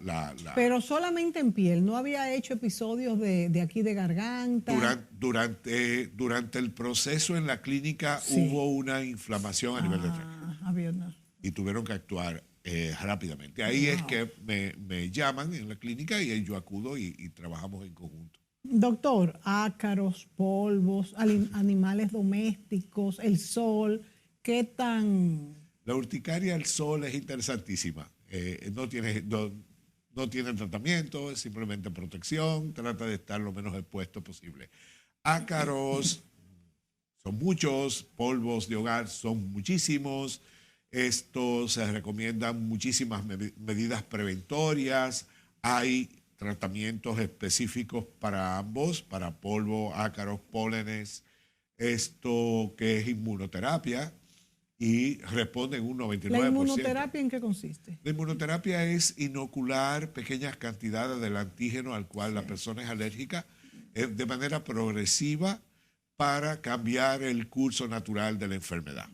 Pero solamente en piel, no había hecho episodios de aquí de garganta. Durante el proceso en la clínica Sí. hubo una inflamación a nivel de tráquea Había una. y tuvieron que actuar rápidamente. Ahí es que me llaman en la clínica y yo acudo y trabajamos en conjunto. Doctor, ácaros, polvos, animales domésticos, el sol, ¿qué tan...? La urticaria al sol es interesantísima. No tiene tratamiento, es simplemente protección, trata de estar lo menos expuesto posible. Ácaros son muchos, polvos de hogar son muchísimos. Esto se recomiendan muchísimas medidas preventorias. Hay tratamientos específicos para ambos, para polvo, ácaros, pólenes. Esto que es inmunoterapia y responde en un 99%. ¿La inmunoterapia en qué consiste? La inmunoterapia es inocular pequeñas cantidades del antígeno al cual la persona es alérgica de manera progresiva para cambiar el curso natural de la enfermedad.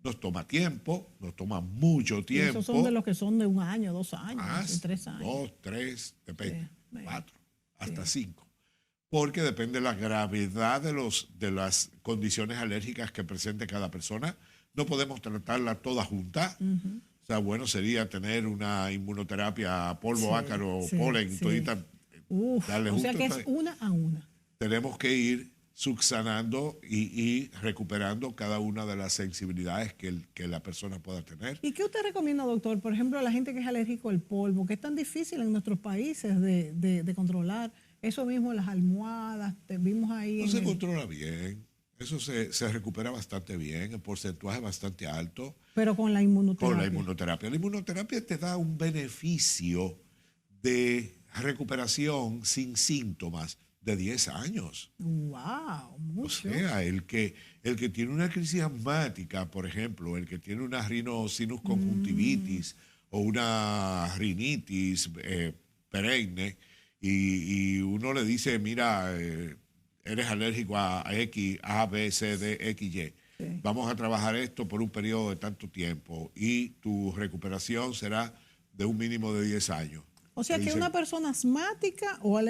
Nos toma tiempo, nos toma mucho Y tiempo. esos son de los que son de 1 año, 2 años, Más, 3 años. 2, 3, depende, Sí, 4, hasta 5. Porque depende de la gravedad de las condiciones alérgicas que presente cada persona. No podemos tratarla toda junta. O sea, bueno sería tener una inmunoterapia a polvo, ácaro, polen, todita. Darle o sea que es una a una. Tenemos que ir subsanando y recuperando cada una de las sensibilidades que la persona pueda tener. ¿Y qué usted recomienda, doctor? Por ejemplo, a la gente que es alérgico al polvo, que es tan difícil en nuestros países de controlar. Eso mismo, las almohadas, vimos ahí. No se controla bien. Eso se recupera bastante bien, el porcentaje es bastante alto. Pero con la inmunoterapia. Con la inmunoterapia. La inmunoterapia te da un beneficio de recuperación sin síntomas de 10 años. ¡Wow! Mucho. O sea, el que tiene una crisis asmática, por ejemplo, el que tiene una rinosinus conjuntivitis o una rinitis perenne, y uno le dice, mira, eres alérgico a X, A, B, C, D, X, Y. Sí. Vamos a trabajar esto por un periodo de tanto tiempo y tu recuperación será de un mínimo de 10 años. O sea que una persona asmática o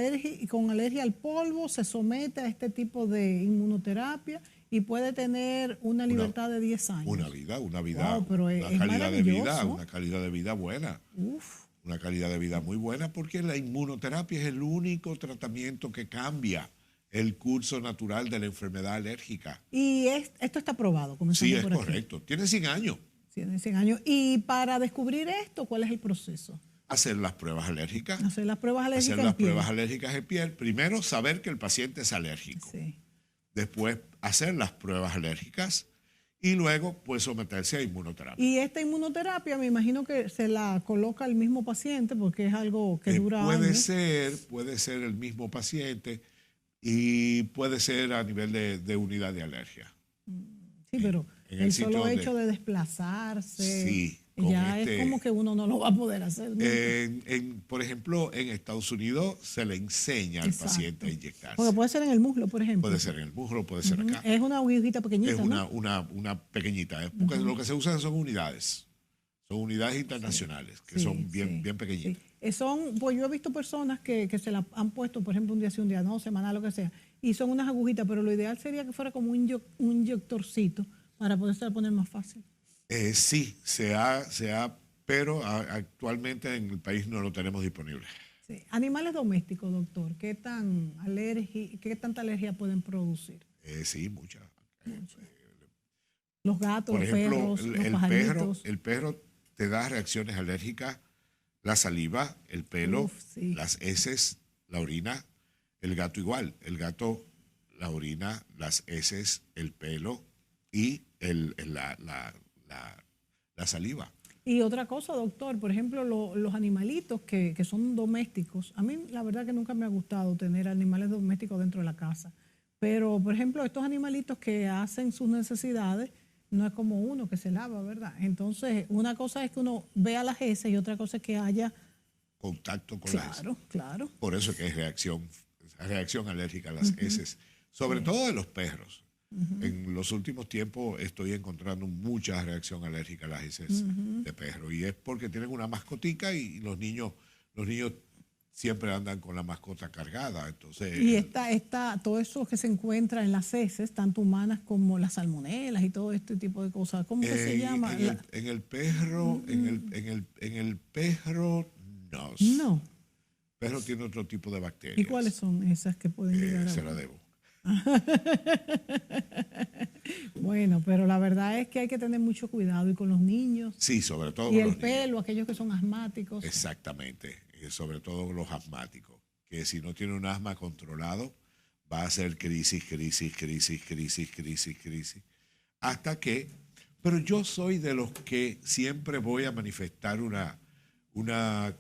con alergia al polvo se somete a este tipo de inmunoterapia y puede tener una libertad de 10 años. Una vida, wow, pero una calidad de vida, una calidad de vida buena. Uf. Una calidad de vida muy buena porque la inmunoterapia es el único tratamiento que cambia el curso natural de la enfermedad alérgica. Y esto está probado. Sí, es correcto. Tiene 100 años. Tiene 100 años. Y para descubrir esto, ¿cuál es el proceso? hacer las pruebas alérgicas. Hacer las pruebas alérgicas Hacer las en piel. pruebas alérgicas en piel. Primero, saber que el paciente es alérgico. Sí. Después, hacer las pruebas alérgicas. Y luego, pues, someterse a inmunoterapia. Y esta inmunoterapia, me imagino que se la coloca el mismo paciente porque es algo que dura puede años. puede ser el mismo paciente y puede ser a nivel de unidad de alergia. Sí, pero en el sitio solo donde- hecho de desplazarse, Sí, con ya es como que uno no lo va a poder hacer nunca. Por ejemplo, en Estados Unidos se le enseña al Exacto. paciente a inyectarse. Porque puede ser en el muslo, por ejemplo. Puede ser en el muslo, puede ser acá. Es una agujita pequeñita, Es ¿no? una pequeñita. Porque lo que se usan son unidades. Son unidades internacionales, que Sí, son bien, sí, bien pequeñitas. sí. Pues yo he visto personas que se la han puesto, por ejemplo, un día sí, un día no, semanal, lo que sea, y son unas agujitas, pero lo ideal sería que fuera como un inyectorcito para poderse poner más fácil. Sí, pero actualmente en el país no lo tenemos disponible. Sí. Animales domésticos, doctor, ¿qué tanta alergia pueden producir? Sí, muchas. Los gatos, Por los ejemplo, perros, los pajaritos. el perro te da reacciones alérgicas, la saliva, el pelo, Uf, sí. las heces, la orina. El gato igual. El gato, la orina, las heces, el pelo y la saliva. Y otra cosa, doctor, por ejemplo, los animalitos que son domésticos. A mí la verdad que nunca me ha gustado tener animales domésticos dentro de la casa. Pero, por ejemplo, estos animalitos que hacen sus necesidades, no es como uno que se lava, ¿verdad? Entonces, una cosa es que uno vea las heces y otra cosa es que haya... Contacto con las heces. Claro, claro. Por eso es que es reacción alérgica a las heces. Sobre todo de los perros. En los últimos tiempos estoy encontrando mucha reacción alérgica a las heces de perro. Y es porque tienen una mascotica y los niños siempre andan con la mascota cargada. Entonces, Y todo eso que se encuentra en las heces, tanto humanas como las salmonelas y todo este tipo de cosas, ¿cómo que se llama? En el perro, no. No. El perro tiene otro tipo de bacterias. ¿Y cuáles son esas que pueden llegar a... Se la debo. Bueno, pero la verdad es que hay que tener mucho cuidado y con los niños. Sí, sobre todo Y con el los niños. pelo, aquellos que son asmáticos. Exactamente, sobre todo los asmáticos, que si no tiene un asma controlado, va a hacer crisis, hasta que... Pero yo soy de los que siempre voy a manifestar una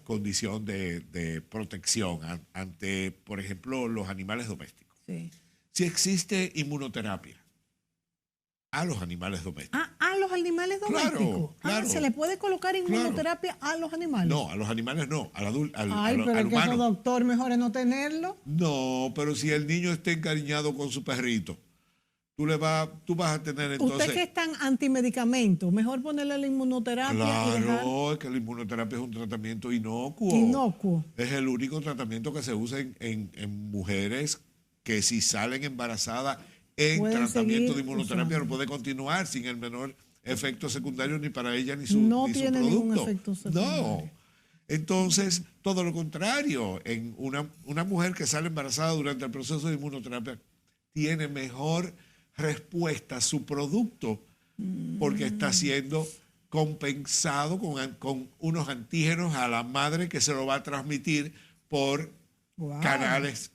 condición de protección ante, por ejemplo, los animales domésticos. Sí. Si existe inmunoterapia a los animales domésticos. A los animales domésticos. Claro. ¿Se le puede colocar inmunoterapia a los animales? No, a los animales no, al Ay, pero al es que eso, humano. doctor, mejor es no tenerlo. No, pero si el niño está encariñado con su perrito, tú vas a tener entonces... Usted que es tan antimedicamento, mejor ponerle la inmunoterapia y dejar Claro, es que la inmunoterapia es un tratamiento inocuo. inocuo. Es el único tratamiento que se usa en mujeres que si salen embarazadas en Pueden tratamiento seguir de inmunoterapia usando. no puede continuar sin el menor efecto secundario ni para ella ni su No ni su tiene producto. ningún efecto secundario. No. Entonces, todo lo contrario, en una mujer que sale embarazada durante el proceso de inmunoterapia tiene mejor respuesta a su producto porque está siendo compensado con unos antígenos a la madre que se lo va a transmitir por Wow. canales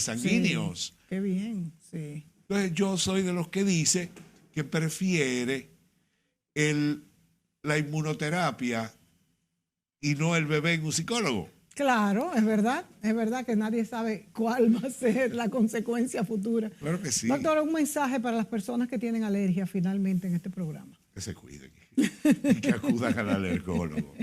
sanguíneos. Sí, qué bien, sí. Entonces yo soy de los que dice que prefiere la inmunoterapia y no el bebé en un psicólogo. Claro, es verdad que nadie sabe cuál va a ser la consecuencia futura. Claro que sí. Doctor, un mensaje para las personas que tienen alergia finalmente en este programa. Que se cuiden y que acudan al alergólogo.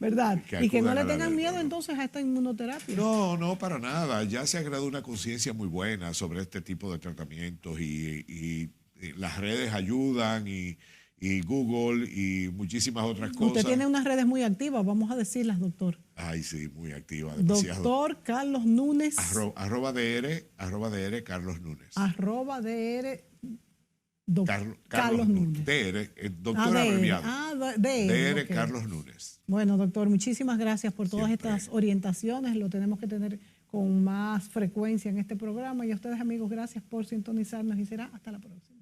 ¿Verdad? Y que no acudan le al tengan miedo alergólogo. entonces a esta inmunoterapia. No, para nada. Ya se ha creado una conciencia muy buena sobre este tipo de tratamientos y las redes ayudan y Google y muchísimas otras cosas. Usted tiene unas redes muy activas, vamos a decirlas, doctor. Ay, sí, muy activa, demasiado. Doctor Carlos Núñez. Arroba DR Carlos Núñez. Arroba DR Carlos Núñez. DR, doctor abreviado. DR ok. Carlos Núñez. Bueno, doctor, muchísimas gracias por todas Siempre. estas orientaciones. Lo tenemos que tener con más frecuencia en este programa. Y a ustedes, amigos, gracias por sintonizarnos y será hasta la próxima.